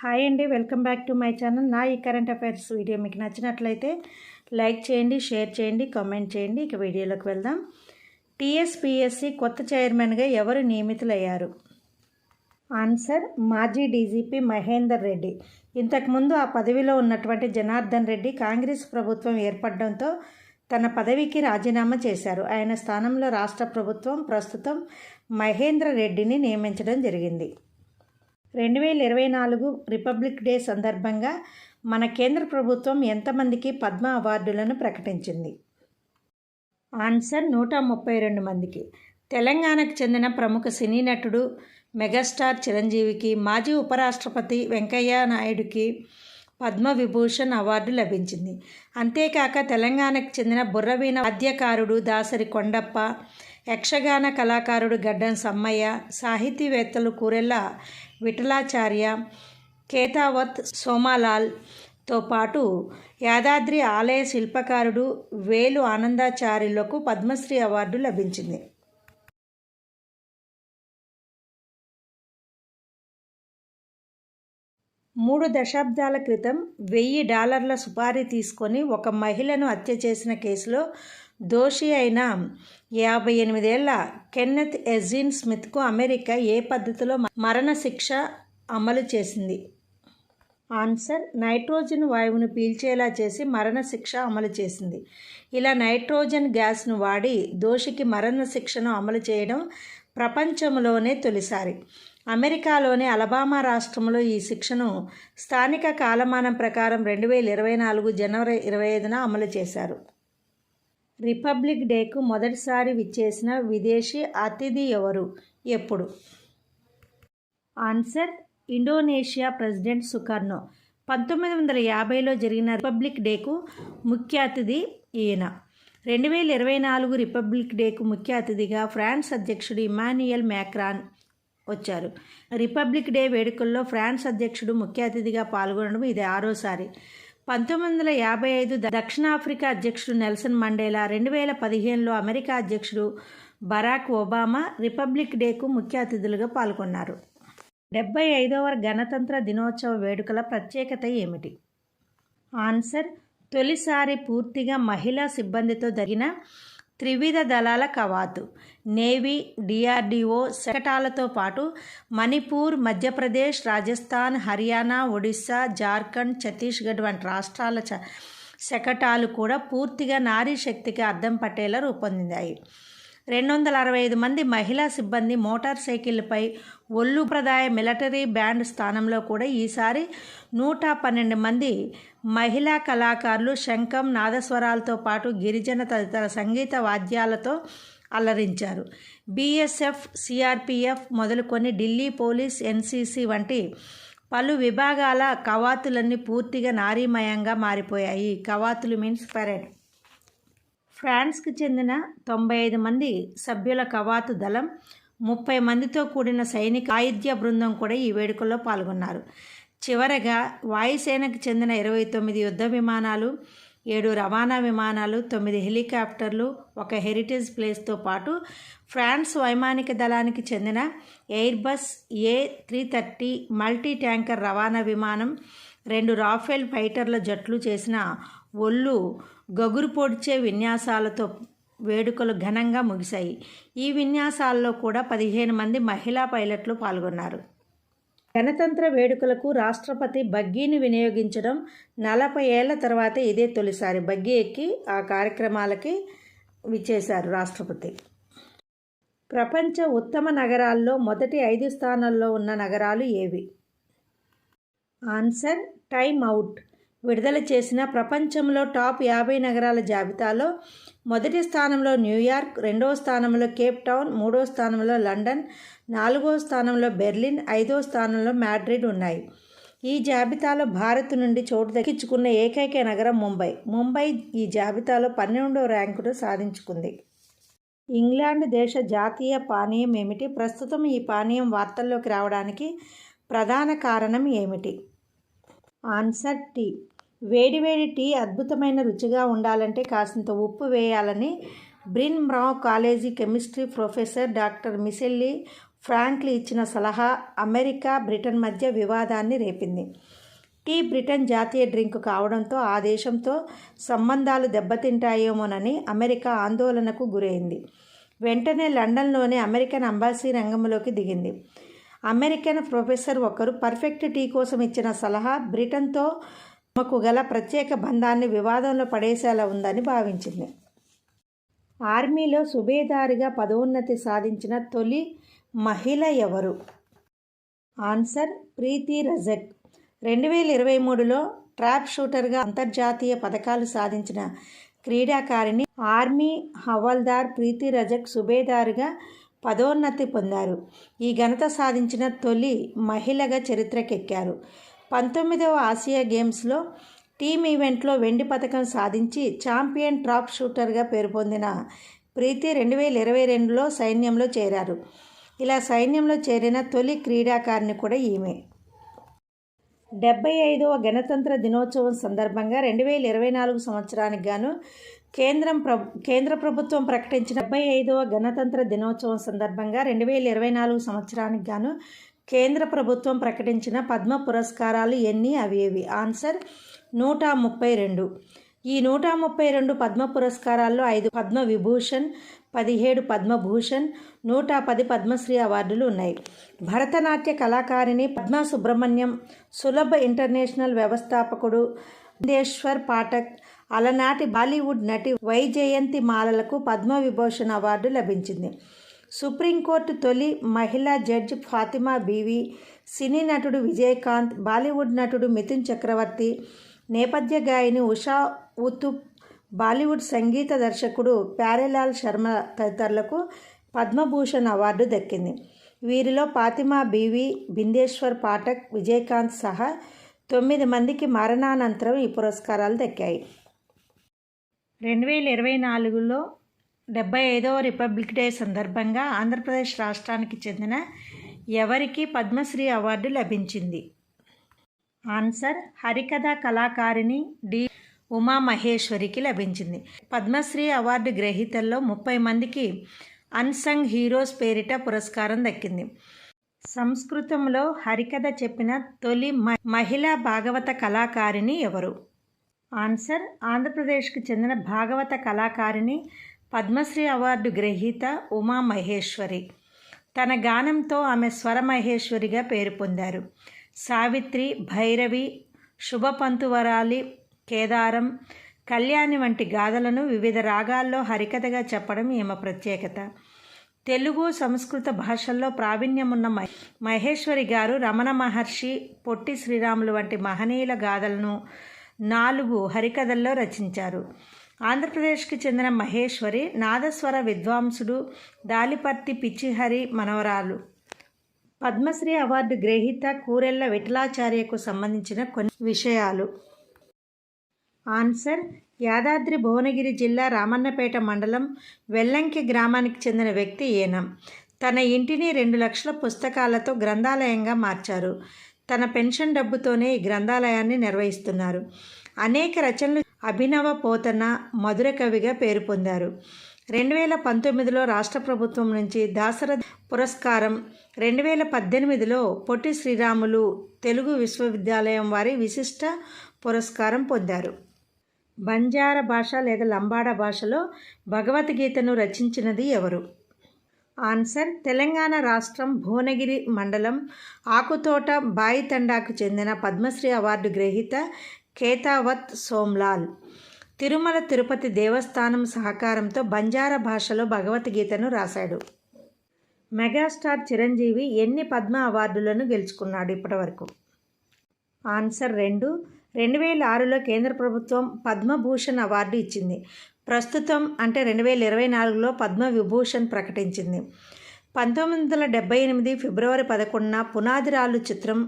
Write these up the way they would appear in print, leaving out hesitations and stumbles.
Hi అండి, welcome back to my channel. నా ఈ కరెంట్ అఫైర్స్ వీడియో మీకు నచ్చినట్లయితే లైక్ చేయండి, షేర్ చేయండి, కామెంట్ చేయండి. ఇక వీడియోలోకి వెళ్దాం. టీఎస్పీఎస్సీ కొత్త చైర్మన్గా ఎవరు నియమితులయ్యారు? ఆన్సర్ మాజీ డీజీపీ మహేందర్ రెడ్డి. ఇంతకుముందు ఆ పదవిలో ఉన్నటువంటి జనార్దన్ రెడ్డి కాంగ్రెస్ ప్రభుత్వం ఏర్పడడంతో తన పదవికి రాజీనామా చేశారు. ఆయన స్థానంలో రాష్ట్ర ప్రభుత్వం ప్రస్తుతం మహేంద్ర రెడ్డిని నియమించడం జరిగింది. 2024 రిపబ్లిక్ డే సందర్భంగా మన కేంద్ర ప్రభుత్వం ఎంతమందికి పద్మ అవార్డులను ప్రకటించింది? ఆన్సర్ 132 మందికి. తెలంగాణకు చెందిన ప్రముఖ సినీ నటుడు మెగాస్టార్ చిరంజీవికి మాజీ ఉపరాష్ట్రపతి వెంకయ్య నాయుడుకి పద్మవిభూషణ్ అవార్డు లభించింది. అంతేకాక తెలంగాణకు చెందిన బుర్రవీణ వాద్యకారుడు దాసరి కొండప్ప, యక్షగాన కళాకారుడు గడ్డం సమ్మయ్య, సాహితీవేత్తలు కూరెళ్ల విఠలాచార్య, కేతావత్ సోమాలాల్తో పాటు యాదాద్రి ఆలయ శిల్పకారుడు వేలు ఆనందాచార్యులకు పద్మశ్రీ అవార్డు లభించింది. మూడు దశాబ్దాల క్రితం $1000 సుపారీ తీసుకొని ఒక మహిళను హత్య చేసిన కేసులో దోషి అయిన 58 ఏళ్ల కెన్నెత్ ఎజిన్ స్మిత్కు అమెరికా ఏ పద్ధతిలో మరణశిక్ష అమలు చేసింది? ఆన్సర్ నైట్రోజన్ వాయువును పీల్చేలా చేసి మరణశిక్ష అమలు చేసింది. ఇలా నైట్రోజన్ గ్యాస్ను వాడి దోషికి మరణశిక్షను అమలు చేయడం ప్రపంచంలోనే తొలిసారి. అమెరికాలోని అలబామా రాష్ట్రంలో ఈ శిక్షను స్థానిక కాలమానం ప్రకారం 2024 జనవరి 25న అమలు చేశారు. రిపబ్లిక్ డేకు మొదటిసారి విచ్చేసిన విదేశీ అతిథి ఎవరు, ఎప్పుడు? Answer Indonesia president Sukarno. 1950లో జరిగిన రిపబ్లిక్ డేకు ముఖ్య అతిథి ఈయన. 2024 రిపబ్లిక్ డేకు ముఖ్య అతిథిగా ఫ్రాన్స్ అధ్యక్షుడు ఇమాన్యుయల్ మ్యాక్రాన్ వచ్చారు. రిపబ్లిక్ డే వేడుకల్లో ఫ్రాన్స్ అధ్యక్షుడు ముఖ్య అతిథిగా పాల్గొనడం ఇది 6వసారి. 1955 దక్షిణాఫ్రికా అధ్యక్షుడు నెల్సన్ మండేలా, 2015లో అమెరికా అధ్యక్షుడు బరాక్ ఒబామా రిపబ్లిక్ డేకు ముఖ్య అతిథులుగా పాల్గొన్నారు. 75వ గణతంత్ర దినోత్సవ వేడుకల ప్రత్యేకత ఏమిటి? ఆన్సర్ తొలిసారి పూర్తిగా మహిళా సిబ్బందితో జరిగిన త్రివిధ దళాల కవాతు. నేవీ, డిఆర్డిఓ శకటాలతో పాటు మణిపూర్, మధ్యప్రదేశ్, రాజస్థాన్, హర్యానా, ఒడిశా, జార్ఖండ్, ఛత్తీస్గఢ్ వంటి రాష్ట్రాల శకటాలు కూడా పూర్తిగా నారీ శక్తికి అద్దం పట్టేలా రూపొందిందాయి. 265 మంది మహిళా సిబ్బంది మోటార్ సైకిళ్లపై ఒళ్ళుప్రదాయ మిలిటరీ బ్యాండ్ స్థానంలో కూడా ఈసారి 112 మంది మహిళా కళాకారులు శంఖం, నాదస్వరాలతో పాటు గిరిజన తదితర సంగీత వాద్యాలతో అలరించారు. బీఎస్ఎఫ్, సిఆర్పిఎఫ్ మొదలుకొని ఢిల్లీ పోలీస్, ఎన్సీసీ వంటి పలు విభాగాల కవాతులన్నీ పూర్తిగా నారీమయంగా మారిపోయాయి. కవాతులు మీన్స్ పరేడ్. ఫ్రాన్స్కి చెందిన 95 మంది సభ్యుల కవాతు దళం, 30 మందితో కూడిన సైనిక వాయిద్య బృందం కూడా ఈ వేడుకల్లో పాల్గొన్నారు. చివరగా వాయుసేనకు చెందిన 29 యుద్ధ విమానాలు, 7 రవాణా విమానాలు, 9 హెలికాప్టర్లు, 1 హెరిటేజ్ ప్లేస్తో పాటు ఫ్రాన్స్ వైమానిక దళానికి చెందిన ఎయిర్బస్ A330 మల్టీ ట్యాంకర్ రవాణా విమానం, 2 రాఫెల్ ఫైటర్ల జట్లు చేసిన ఒళ్ళు గగురు పొడిచే విన్యాసాలతో వేడుకలు ఘనంగా ముగిశాయి. ఈ విన్యాసాల్లో కూడా 15 మంది మహిళా పైలట్లు పాల్గొన్నారు. గణతంత్ర వేడుకలకు రాష్ట్రపతి బగ్గీని వినియోగించడం 40 ఏళ్ల తర్వాత ఇదే తొలిసారి. బగ్గీ ఎక్కి ఆ కార్యక్రమాలకి విచ్చేశారు రాష్ట్రపతి. ప్రపంచ ఉత్తమ నగరాల్లో మొదటి 5 స్థానాల్లో ఉన్న నగరాలు ఏవి? ఆన్సర్ టైమ్ అవుట్ విడుదల చేసిన ప్రపంచంలో టాప్ 50 నగరాల జాబితాలో మొదటి స్థానంలో న్యూయార్క్, 2వ స్థానంలో కేప్ టౌన్, 3వ స్థానంలో లండన్, 4వ స్థానంలో బెర్లిన్, 5వ స్థానంలో మాడ్రిడ్ ఉన్నాయి. ఈ జాబితాలో భారత్ నుండి చోటు దక్కించుకున్న ఏకైక నగరం ముంబై ఈ జాబితాలో 12వ ర్యాంకును సాధించుకుంది. ఇంగ్లాండ్ దేశ జాతీయ పానీయం ఏమిటి? ప్రస్తుతం ఈ పానీయం వార్తల్లోకి రావడానికి ప్రధాన కారణం ఏమిటి? Answer tea. వేడివేడి టీ అద్భుతమైన రుచిగా ఉండాలంటే కాసింత ఉప్పు వేయాలని Bryn Mawr college chemistry professor doctor Michelle Francl ఇచ్చిన సలహా అమెరికా, బ్రిటన్ మధ్య వివాదాన్ని రేపింది. టీ బ్రిటన్ జాతీయ డ్రింక్ కావడంతో ఆ దేశంతో సంబంధాలు దెబ్బతింటాయేమోనని అమెరికా ఆందోళనకు గురైంది. వెంటనే లండన్లోని అమెరికన్ ఎంబసీ రంగంలోకి దిగింది. అమెరికన్ ప్రొఫెసర్ ఒకరు పర్ఫెక్ట్ టీ కోసం ఇచ్చిన సలహా బ్రిటన్తో తమకు గల ప్రత్యేక బంధాన్ని వివాదంలో పడేసేలా ఉందని భావించింది. ఆర్మీలో సుబేదారుగా పదోన్నతి సాధించిన తొలి మహిళ ఎవరు? ఆన్సర్ ప్రీతి రజక్. 2023లో ట్రాప్ షూటర్గా అంతర్జాతీయ పథకాలు సాధించిన క్రీడాకారిణి ఆర్మీ హవాల్దార్ ప్రీతి రజక్ సుబేదారుగా పదోన్నతి పొందారు. ఈ ఘనత సాధించిన తొలి మహిళగా చరిత్రకెక్కారు. 19వ ఆసియా గేమ్స్లో టీమ్ ఈవెంట్లో వెండి పథకం సాధించి ఛాంపియన్ ట్రాప్ షూటర్గా పేరు పొందిన ప్రీతి 2022లో సైన్యంలో చేరారు. ఇలా సైన్యంలో చేరిన తొలి క్రీడాకారిణి కూడా ఈమె. 75వ గణతంత్ర దినోత్సవం సందర్భంగా 2024 సంవత్సరానికి గాను కేంద్ర ప్రభుత్వం ప్రకటించిన 75వ గణతంత్ర దినోత్సవం సందర్భంగా 2024 సంవత్సరానికి గాను కేంద్ర ప్రభుత్వం ప్రకటించిన పద్మ పురస్కారాలు ఎన్ని? అవి ఏవి? ఆన్సర్ 132. ఈ 132 పద్మ పురస్కారాల్లో 5 పద్మ విభూషణ్, 17 పద్మభూషణ్, 110 పద్మశ్రీ అవార్డులు ఉన్నాయి. భరతనాట్య కళాకారిణి పద్మా సుబ్రహ్మణ్యం, సులభ ఇంటర్నేషనల్ వ్యవస్థాపకుడు బిందేశ్వర్ పాఠక్, అలనాటి బాలీవుడ్ నటి వైజయంతి మాలలకు పద్మవిభూషణ్ అవార్డు లభించింది. సుప్రీంకోర్టు తొలి మహిళా జడ్జి ఫాతిమా బీవీ, సినీ నటుడు విజయకాంత్, బాలీవుడ్ నటుడు మిథున్ చక్రవర్తి, నేపథ్య గాయని ఉషా ఉతుప్, బాలీవుడ్ సంగీత దర్శకుడు ప్యారేలాల్ శర్మ తదితరులకు పద్మభూషణ్ అవార్డు దక్కింది. వీరిలో ఫాతిమా బీవీ, బిందేశ్వర్ పాఠక్, విజయకాంత్ సహా 9 మందికి మరణానంతరం ఈ పురస్కారాలు దక్కాయి. 2024లో 75వ రిపబ్లిక్ డే సందర్భంగా ఆంధ్రప్రదేశ్ రాష్ట్రానికి చెందిన ఎవరికి పద్మశ్రీ అవార్డు లభించింది? ఆన్సర్ హరికథా కళాకారిణి డి ఉమామహేశ్వరికి లభించింది. పద్మశ్రీ అవార్డు గ్రహీతల్లో 30 మందికి అన్సంగ్ హీరోస్ పేరిట పురస్కారం దక్కింది. సంస్కృతంలో హరికథ చెప్పిన తొలి మహిళా భాగవత కళాకారిణి ఎవరు? ఆన్సర్ ఆంధ్రప్రదేశ్కు చెందిన భాగవత కళాకారిణి పద్మశ్రీ అవార్డు గ్రహీత ఉమామహేశ్వరి. తన గానంతో ఆమె స్వరమహేశ్వరిగా పేరు పొందారు. సావిత్రి, భైరవి, శుభపంతువరాలి, కేదారం, కళ్యాణి వంటి గాథలను వివిధ రాగాల్లో హరికథగా చెప్పడం ఈమె ప్రత్యేకత. తెలుగు, సంస్కృత భాషల్లో ప్రావీణ్యమున్న మహేశ్వరి గారు రమణ మహర్షి, పొట్టి శ్రీరాములు వంటి మహనీయుల గాథలను 4 హరికథల్లో రచించారు. ఆంధ్రప్రదేశ్కి చెందిన మహేశ్వరి నాదస్వర విద్వాంసుడు దాలిపర్తి పిచ్చిహరి మనవరాలు. పద్మశ్రీ అవార్డు గ్రహీత కూరెళ్ల విఠలాచార్యకు సంబంధించిన కొన్ని విషయాలు. ఆన్సర్ యాదాద్రి భువనగిరి జిల్లా రామన్నపేట మండలం వెల్లంకి గ్రామానికి చెందిన వ్యక్తి ఈయన. తన ఇంటిని 2 లక్షల పుస్తకాలతో గ్రంథాలయంగా మార్చారు. తన పెన్షన్ డబ్బుతోనే ఈ గ్రంథాలయాన్ని నిర్వహిస్తున్నారు. అనేక రచనలు అభినవ పోతన, మధుర కవిగా పేరు పొందారు. 2019లో రాష్ట్ర ప్రభుత్వం నుంచి దాశరథి పురస్కారం, 2018లో పొట్టి శ్రీరాములు తెలుగు విశ్వవిద్యాలయం వారి విశిష్ట పురస్కారం పొందారు. బంజారా భాష లేదా లంబాడా భాషలో భగవద్గీతను రచించినది ఎవరు? ఆన్సర్ తెలంగాణ రాష్ట్రం భువనగిరి మండలం ఆకుతోట బాయితండాకు చెందిన పద్మశ్రీ అవార్డు గ్రహీత కేతావత్ సోమ్లాల్. తిరుమల తిరుపతి దేవస్థానం సహకారంతో బంజారా భాషలో భగవద్గీతను రాశాడు. మెగాస్టార్ చిరంజీవి ఎన్ని పద్మ అవార్డులను గెలుచుకున్నాడు ఇప్పటివరకు? ఆన్సర్ 2. 2006లో కేంద్ర ప్రభుత్వం పద్మభూషణ్ అవార్డు ఇచ్చింది. ప్రస్తుతం అంటే 2024లో పద్మవిభూషణ్ ప్రకటించింది. 1978 ఫిబ్రవరి 11న పునాదిరాళ్ళు చిత్రం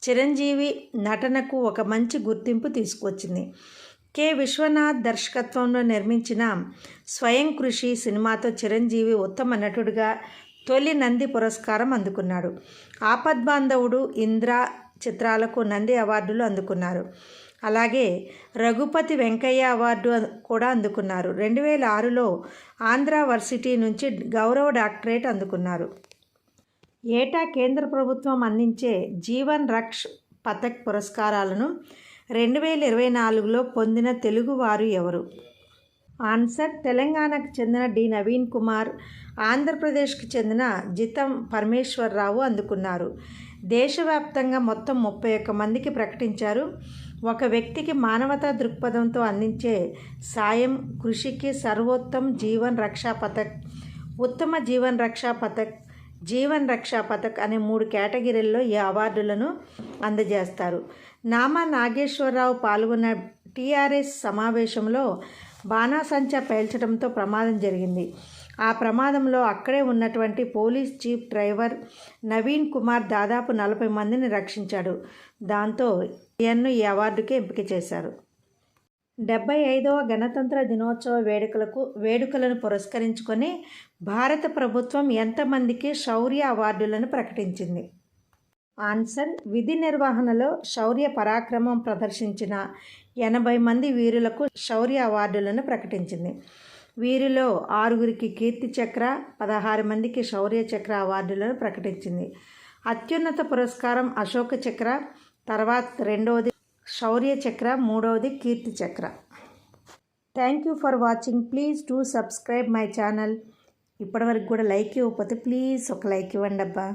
చిరంజీవి నటనకు ఒక మంచి గుర్తింపు తీసుకొచ్చింది. కె. విశ్వనాథ్ దర్శకత్వంలో నిర్మించిన స్వయం కృషి సినిమాతో చిరంజీవి ఉత్తమ నటుడిగా తొలి నంది పురస్కారం అందుకున్నాడు. ఆపద్బాంధవుడు, ఇంద్ర చిత్రాలకు నంది అవార్డులు అందుకున్నారు. అలాగే రఘుపతి వెంకయ్య అవార్డు కూడా అందుకున్నారు. 2006లో ఆంధ్ర వర్సిటీ నుంచి గౌరవ డాక్టరేట్ అందుకున్నారు. ఏటా కేంద్ర ప్రభుత్వం అందించే జీవన్ రక్ష్ పథక్ పురస్కారాలను 2024లో పొందిన తెలుగువారు ఎవరు? ఆన్సర్ తెలంగాణకు చెందిన డి నవీన్ కుమార్, ఆంధ్రప్రదేశ్కి చెందిన జితం పరమేశ్వరరావు అందుకున్నారు. దేశవ్యాప్తంగా మొత్తం 31 మందికి ప్రకటించారు. ఒక వ్యక్తికి మానవతా దృక్పథంతో అందించే సాయం, కృషికి సర్వోత్తమ్ జీవన్ రక్షా పథక్, ఉత్తమ జీవన్ రక్షా పథక్, జీవన్ రక్షా పథక్ అనే 3 కేటగిరీల్లో ఈ అవార్డులను అందజేస్తారు. నామా నాగేశ్వరరావు పాల్గొన్న టీఆర్ఎస్ సమావేశంలో బాణాసంచా పేల్చడంతో ప్రమాదం జరిగింది. ఆ ప్రమాదంలో అక్కడే ఉన్నటువంటి police jeep driver Naveen Kumar దాదాపు 40 మందిని రక్షించాడు. దాంతో ఈయన్ను ఈ అవార్డుకి ఎంపిక చేశారు. 75వ గణతంత్ర దినోత్సవ వేడుకలను పురస్కరించుకొని భారత ప్రభుత్వం ఎంతమందికి శౌర్య అవార్డులను ప్రకటించింది? ఆన్సర్ విధి నిర్వహణలో శౌర్య పరాక్రమం ప్రదర్శించిన 80 మంది వీరులకు శౌర్య అవార్డులను ప్రకటించింది. వీరిలో 6గురికి కీర్తి చక్ర, 16 మందికి శౌర్య చక్ర అవార్డులను ప్రకటించింది. అత్యున్నత పురస్కారం అశోక చక్ర, తర్వాత 2వది శౌర్య చక్ర, 3వది కీర్తి చక్ర. Thank you for watching. Please do subscribe my channel. ఇప్పటివరకు కూడా లైక్ ఇవ్వకపోతే ప్లీజ్ ఒక లైక్ ఇవ్వండి అబ్బా.